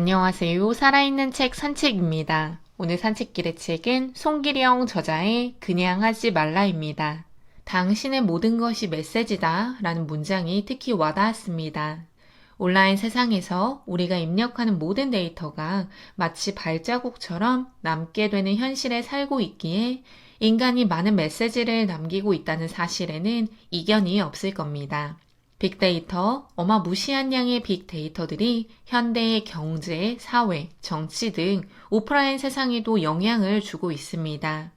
안녕하세요. 살아있는 책 산책입니다. 오늘 산책길의 책은 송기령 저자의 그냥 하지 말라입니다. 당신의 모든 것이 메시지다 라는 문장이 특히 와닿았습니다. 온라인 세상에서 우리가 입력하는 모든 데이터가 마치 발자국처럼 남게 되는 현실에 살고 있기에 인간이 많은 메시지를 남기고 있다는 사실에는 이견이 없을 겁니다. 빅데이터, 어마무시한 양의 빅데이터들이 현대의 경제, 사회, 정치 등 오프라인 세상에도 영향을 주고 있습니다.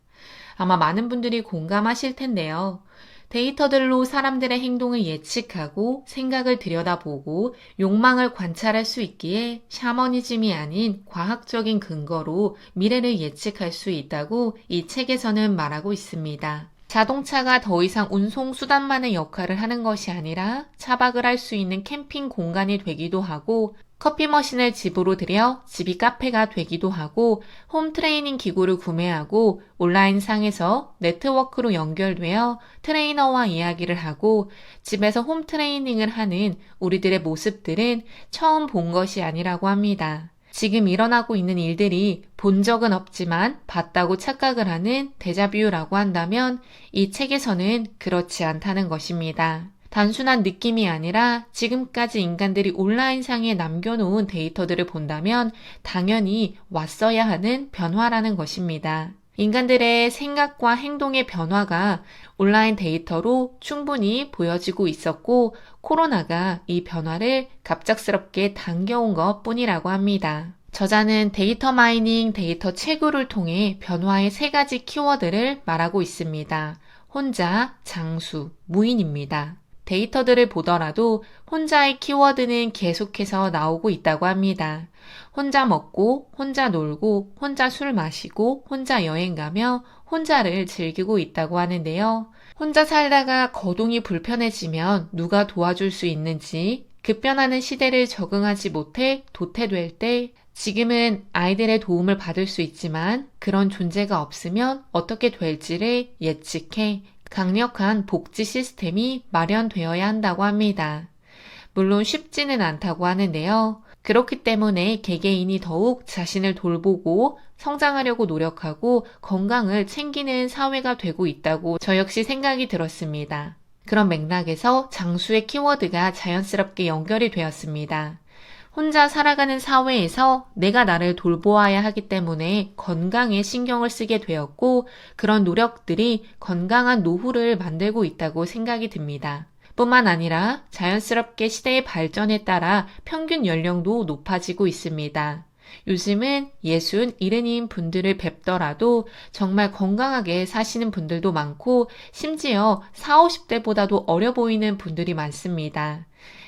아마 많은 분들이 공감하실 텐데요. 데이터들로 사람들의 행동을 예측하고 생각을 들여다보고 욕망을 관찰할 수 있기에 샤머니즘이 아닌 과학적인 근거로 미래를 예측할 수 있다고 이 책에서는 말하고 있습니다. 자동차가 더 이상 운송수단만의 역할을 하는 것이 아니라 차박을 할 수 있는 캠핑 공간이 되기도 하고 커피 머신을 집으로 들여 집이 카페가 되기도 하고 홈 트레이닝 기구를 구매하고 온라인 상에서 네트워크로 연결되어 트레이너와 이야기를 하고 집에서 홈 트레이닝을 하는 우리들의 모습들은 처음 본 것이 아니라고 합니다. 지금 일어나고 있는 일들이 본 적은 없지만 봤다고 착각을 하는 데자뷰라고 한다면 이 책에서는 그렇지 않다는 것입니다. 단순한 느낌이 아니라 지금까지 인간들이 온라인상에 남겨놓은 데이터들을 본다면 당연히 왔어야 하는 변화라는 것입니다. 인간들의 생각과 행동의 변화가 온라인 데이터로 충분히 보여지고 있었고 코로나가 이 변화를 갑작스럽게 당겨온 것 뿐이라고 합니다. 저자는 데이터 마이닝, 데이터 채굴을 통해 변화의 세 가지 키워드를 말하고 있습니다. 혼자, 장수, 무인입니다. 데이터들을 보더라도 혼자의 키워드는 계속해서 나오고 있다고 합니다. 혼자 먹고, 혼자 놀고, 혼자 술 마시고, 혼자 여행 가며 혼자를 즐기고 있다고 하는데요. 혼자 살다가 거동이 불편해지면 누가 도와줄 수 있는지, 급변하는 시대를 적응하지 못해 도태될 때 지금은 아이들의 도움을 받을 수 있지만 그런 존재가 없으면 어떻게 될지를 예측해 강력한 복지 시스템이 마련되어야 한다고 합니다. 물론 쉽지는 않다고 하는데요. 그렇기 때문에 개개인이 더욱 자신을 돌보고 성장하려고 노력하고 건강을 챙기는 사회가 되고 있다고 저 역시 생각이 들었습니다. 그런 맥락에서 장수의 키워드가 자연스럽게 연결이 되었습니다. 혼자 살아가는 사회에서 내가 나를 돌보아야 하기 때문에 건강에 신경을 쓰게 되었고 그런 노력들이 건강한 노후를 만들고 있다고 생각이 듭니다. 뿐만 아니라 자연스럽게 시대의 발전에 따라 평균 연령도 높아지고 있습니다. 요즘은 60, 70인 분들을 뵙더라도 정말 건강하게 사시는 분들도 많고 심지어 40, 50대보다도 어려 보이는 분들이 많습니다.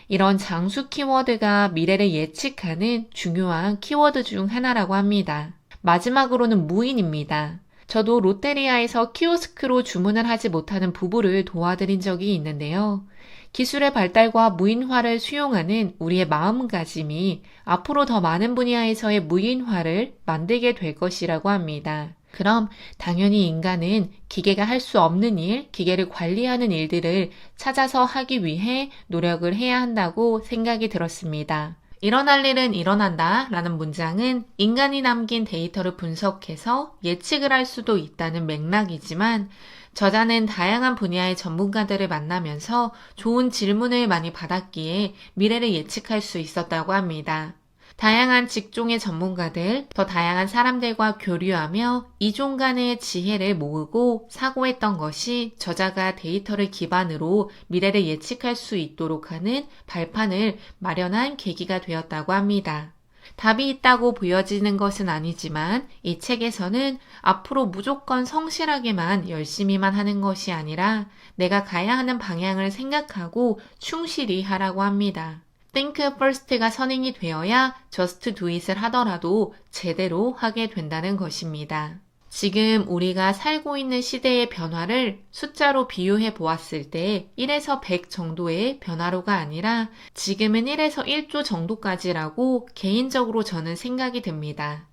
이런 장수 키워드가 미래를 예측하는 중요한 키워드 중 하나라고 합니다. 마지막으로는 무인입니다. 저도 롯데리아에서 키오스크로 주문을 하지 못하는 부부를 도와드린 적이 있는데요. 기술의 발달과 무인화를 수용하는 우리의 마음가짐이 앞으로 더 많은 분야에서의 무인화를 만들게 될 것이라고 합니다. 그럼 당연히 인간은 기계가 할 수 없는 일, 기계를 관리하는 일들을 찾아서 하기 위해 노력을 해야 한다고 생각이 들었습니다. 일어날 일은 일어난다 라는 문장은 인간이 남긴 데이터를 분석해서 예측을 할 수도 있다는 맥락이지만 저자는 다양한 분야의 전문가들을 만나면서 좋은 질문을 많이 받았기에 미래를 예측할 수 있었다고 합니다. 다양한 직종의 전문가들, 더 다양한 사람들과 교류하며 이종 간의 지혜를 모으고 사고했던 것이 저자가 데이터를 기반으로 미래를 예측할 수 있도록 하는 발판을 마련한 계기가 되었다고 합니다. 답이 있다고 보여지는 것은 아니지만 이 책에서는 앞으로 무조건 성실하게만 열심히만 하는 것이 아니라 내가 가야 하는 방향을 생각하고 충실히 하라고 합니다. Think first가 선행이 되어야 just do it을 하더라도 제대로 하게 된다는 것입니다. 지금 우리가 살고 있는 시대의 변화를 숫자로 비유해 보았을 때 1에서 100 정도의 변화로가 아니라 지금은 1에서 1조 정도까지라고 개인적으로 저는 생각이 듭니다.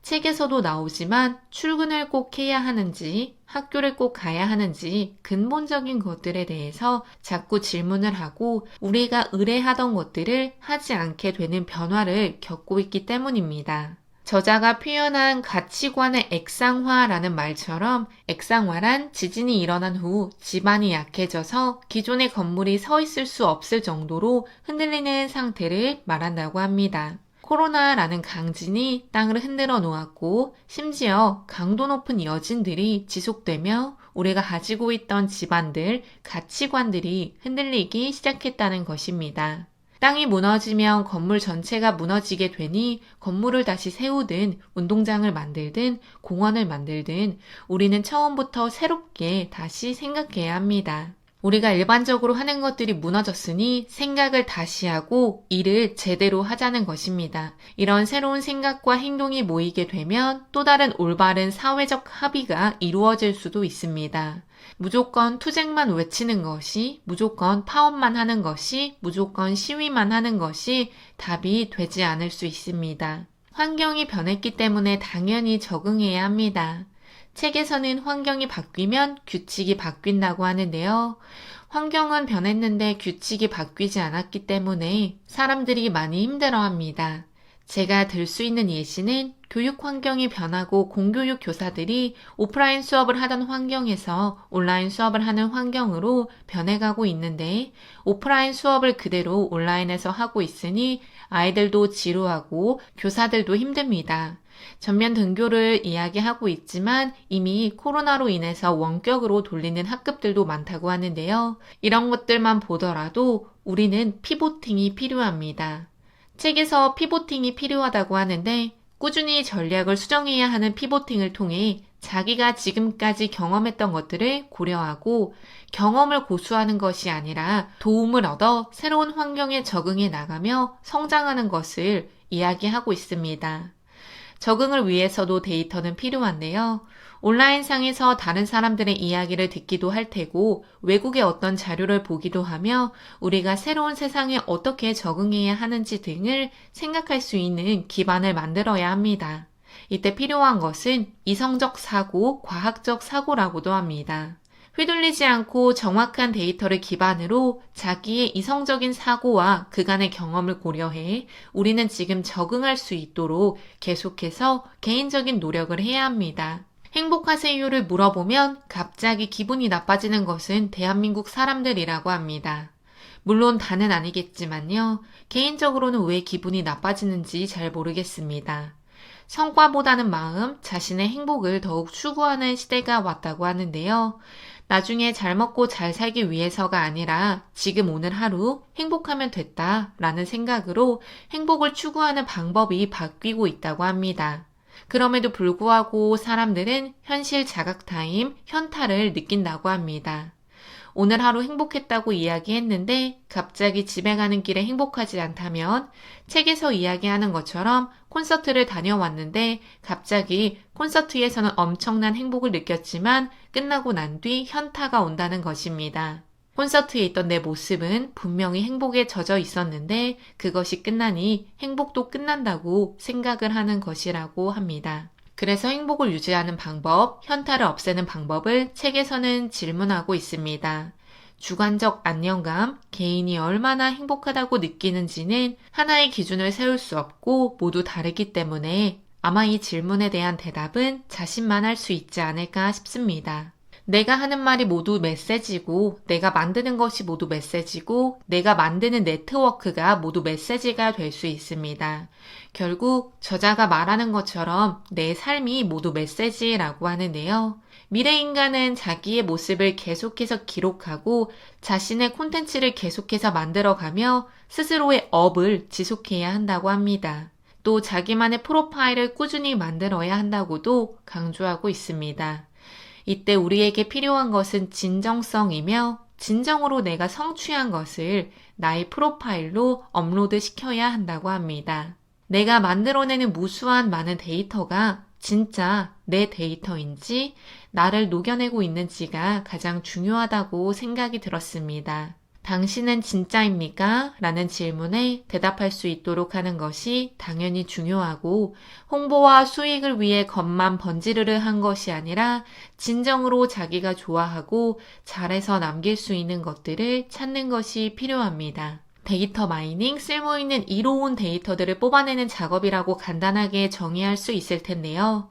책에서도 나오지만 출근을 꼭 해야 하는지, 학교를 꼭 가야 하는지 근본적인 것들에 대해서 자꾸 질문을 하고 우리가 의뢰하던 것들을 하지 않게 되는 변화를 겪고 있기 때문입니다. 저자가 표현한 가치관의 액상화라는 말처럼 액상화란 지진이 일어난 후 지반이 약해져서 기존의 건물이 서 있을 수 없을 정도로 흔들리는 상태를 말한다고 합니다. 코로나라는 강진이 땅을 흔들어 놓았고 심지어 강도 높은 여진들이 지속되며 우리가 가지고 있던 지반들, 가치관들이 흔들리기 시작했다는 것입니다. 땅이 무너지면 건물 전체가 무너지게 되니 건물을 다시 세우든 운동장을 만들든 공원을 만들든 우리는 처음부터 새롭게 다시 생각해야 합니다. 우리가 일반적으로 하는 것들이 무너졌으니 생각을 다시 하고 일을 제대로 하자는 것입니다. 이런 새로운 생각과 행동이 모이게 되면 또 다른 올바른 사회적 합의가 이루어질 수도 있습니다. 무조건 투쟁만 외치는 것이, 무조건 파업만 하는 것이, 무조건 시위만 하는 것이 답이 되지 않을 수 있습니다. 환경이 변했기 때문에 당연히 적응해야 합니다. 책에서는 환경이 바뀌면 규칙이 바뀐다고 하는데요. 환경은 변했는데 규칙이 바뀌지 않았기 때문에 사람들이 많이 힘들어합니다. 제가 들 수 있는 예시는 교육 환경이 변하고 공교육 교사들이 오프라인 수업을 하던 환경에서 온라인 수업을 하는 환경으로 변해가고 있는데 오프라인 수업을 그대로 온라인에서 하고 있으니 아이들도 지루하고 교사들도 힘듭니다. 전면 등교를 이야기하고 있지만 이미 코로나로 인해서 원격으로 돌리는 학급들도 많다고 하는데요. 이런 것들만 보더라도 우리는 피보팅이 필요합니다. 책에서 피보팅이 필요하다고 하는데 꾸준히 전략을 수정해야 하는 피보팅을 통해 자기가 지금까지 경험했던 것들을 고려하고 경험을 고수하는 것이 아니라 도움을 얻어 새로운 환경에 적응해 나가며 성장하는 것을 이야기하고 있습니다. 적응을 위해서도 데이터는 필요한데요. 온라인상에서 다른 사람들의 이야기를 듣기도 할 테고 외국의 어떤 자료를 보기도 하며 우리가 새로운 세상에 어떻게 적응해야 하는지 등을 생각할 수 있는 기반을 만들어야 합니다. 이때 필요한 것은 이성적 사고, 과학적 사고라고도 합니다. 휘둘리지 않고 정확한 데이터를 기반으로 자기의 이성적인 사고와 그간의 경험을 고려해 우리는 지금 적응할 수 있도록 계속해서 개인적인 노력을 해야 합니다. 행복하세요를 물어보면 갑자기 기분이 나빠지는 것은 대한민국 사람들이라고 합니다. 물론 다는 아니겠지만요. 개인적으로는 왜 기분이 나빠지는지 잘 모르겠습니다. 성과보다는 마음, 자신의 행복을 더욱 추구하는 시대가 왔다고 하는데요. 나중에 잘 먹고 잘 살기 위해서가 아니라 지금 오늘 하루 행복하면 됐다라는 생각으로 행복을 추구하는 방법이 바뀌고 있다고 합니다. 그럼에도 불구하고 사람들은 현실 자각 타임, 현타를 느낀다고 합니다. 오늘 하루 행복했다고 이야기했는데 갑자기 집에 가는 길에 행복하지 않다면 책에서 이야기하는 것처럼 콘서트를 다녀왔는데 갑자기 콘서트에서는 엄청난 행복을 느꼈지만 끝나고 난 뒤 현타가 온다는 것입니다. 콘서트에 있던 내 모습은 분명히 행복에 젖어 있었는데 그것이 끝나니 행복도 끝난다고 생각을 하는 것이라고 합니다. 그래서 행복을 유지하는 방법, 현타를 없애는 방법을 책에서는 질문하고 있습니다. 주관적 안정감, 개인이 얼마나 행복하다고 느끼는지는 하나의 기준을 세울 수 없고 모두 다르기 때문에 아마 이 질문에 대한 대답은 자신만 할 수 있지 않을까 싶습니다. 내가 하는 말이 모두 메시지고 내가 만드는 것이 모두 메시지고 내가 만드는 네트워크가 모두 메시지가 될 수 있습니다. 결국 저자가 말하는 것처럼 내 삶이 모두 메시지라고 하는데요. 미래인간은 자기의 모습을 계속해서 기록하고 자신의 콘텐츠를 계속해서 만들어가며 스스로의 업을 지속해야 한다고 합니다. 또 자기만의 프로파일을 꾸준히 만들어야 한다고도 강조하고 있습니다. 이때 우리에게 필요한 것은 진정성이며 진정으로 내가 성취한 것을 나의 프로파일로 업로드 시켜야 한다고 합니다. 내가 만들어내는 무수한 많은 데이터가 진짜 내 데이터인지 나를 녹여내고 있는지가 가장 중요하다고 생각이 들었습니다. 당신은 진짜입니까? 라는 질문에 대답할 수 있도록 하는 것이 당연히 중요하고 홍보와 수익을 위해 겉만 번지르르 한 것이 아니라 진정으로 자기가 좋아하고 잘해서 남길 수 있는 것들을 찾는 것이 필요합니다. 데이터 마이닝, 쓸모있는 이로운 데이터들을 뽑아내는 작업이라고 간단하게 정의할 수 있을 텐데요.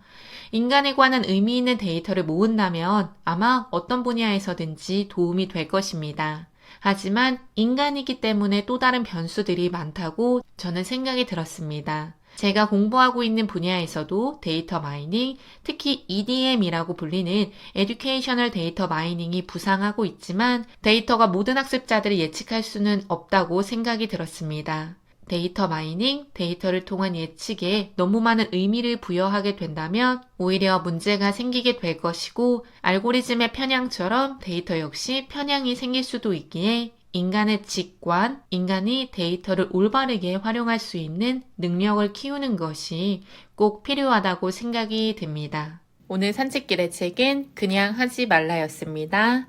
인간에 관한 의미 있는 데이터를 모은다면 아마 어떤 분야에서든지 도움이 될 것입니다. 하지만 인간이기 때문에 또 다른 변수들이 많다고 저는 생각이 들었습니다. 제가 공부하고 있는 분야에서도 데이터 마이닝, 특히 EDM이라고 불리는 에듀케이셔널 데이터 마이닝이 부상하고 있지만 데이터가 모든 학습자들을 예측할 수는 없다고 생각이 들었습니다. 데이터 마이닝, 데이터를 통한 예측에 너무 많은 의미를 부여하게 된다면 오히려 문제가 생기게 될 것이고 알고리즘의 편향처럼 데이터 역시 편향이 생길 수도 있기에 인간의 직관, 인간이 데이터를 올바르게 활용할 수 있는 능력을 키우는 것이 꼭 필요하다고 생각이 듭니다. 오늘 산책길의 책은 그냥 하지 말라였습니다.